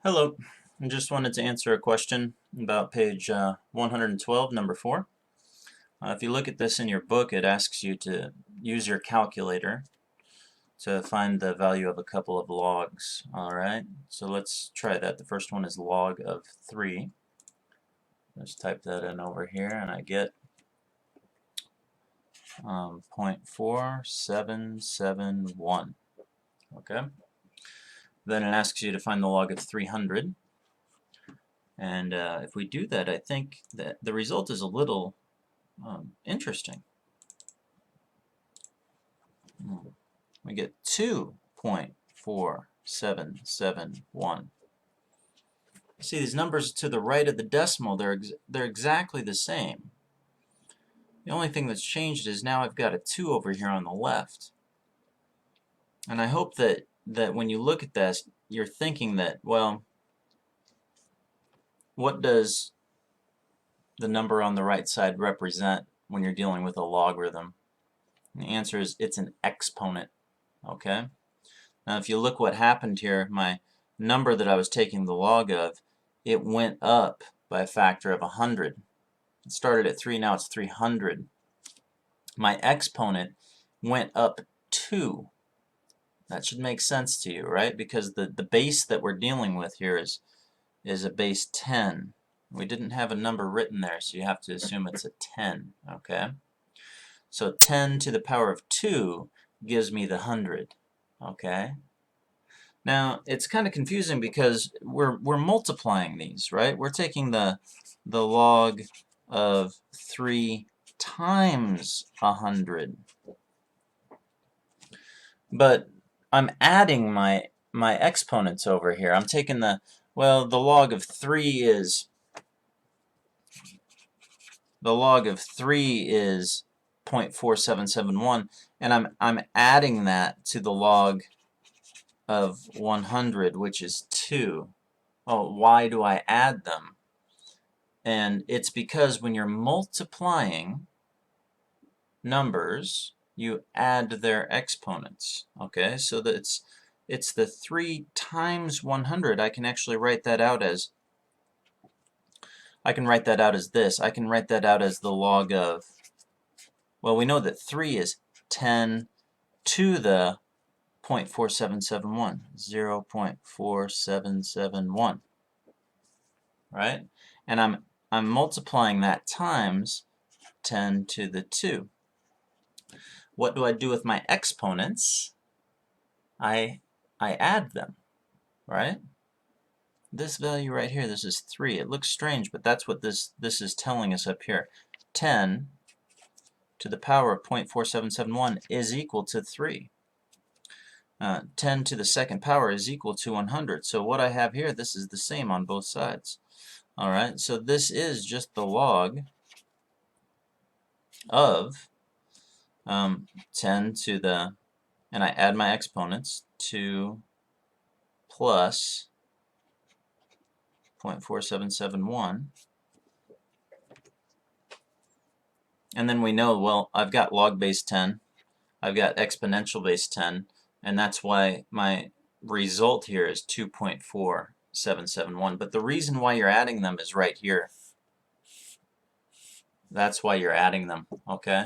Hello. I just wanted to answer a question about page 112, number 4. If you look at this in your book, it asks you to use your calculator to find the value of a couple of logs. Alright, so let's try that. The first one is log of 3. Let's type that in over here, and I get 0.4771. Okay. Then it asks you to find the log of 300. And if we do that, I think that the result is a little interesting. We get 2.4771. See, these numbers to the right of the decimal, they're exactly the same. The only thing that's changed is now I've got a 2 over here on the left. And I hope that when you look at this, you're thinking that, well, what does the number on the right side represent when you're dealing with a logarithm? And the answer is it's an exponent. Okay? Now if you look what happened here, my number that I was taking the log of, it went up by a factor of 100. It started at 3, now it's 300. My exponent went up 2. That should make sense to you, right? Because the base that we're dealing with here is a base 10. We didn't have a number written there, so you have to assume it's a 10, okay? So 10 to the power of 2 gives me the 100, okay? Now, it's kind of confusing because we're multiplying these, right? We're taking the log of 3 times 100. But I'm adding my exponents over here. I'm taking the log of 3 is 0.4771, and I'm adding that to the log of 100, which is 2. Oh, why do I add them? And it's because when you're multiplying numbers, you add their exponents. Okay, so that it's the 3 times 100. I can actually write that out as this. I can write that out as the log of, well, we know that 3 is 10 to the 0.4771, 0.4771, right? And I'm multiplying that times 10 to the 2. What do I do with my exponents? I add them, right? This value right here, this is 3. It looks strange, but that's what this is telling us up here. 10 to the power of 0.4771 is equal to 3. 10 to the second power is equal to 100. So what I have here, this is the same on both sides. Alright, so this is just the log of 10 to the, and I add my exponents, 2 plus 0.4771. And then we know, well, I've got log base 10, I've got exponential base 10, and that's why my result here is 2.4771. But the reason why you're adding them is right here. That's why you're adding them, okay?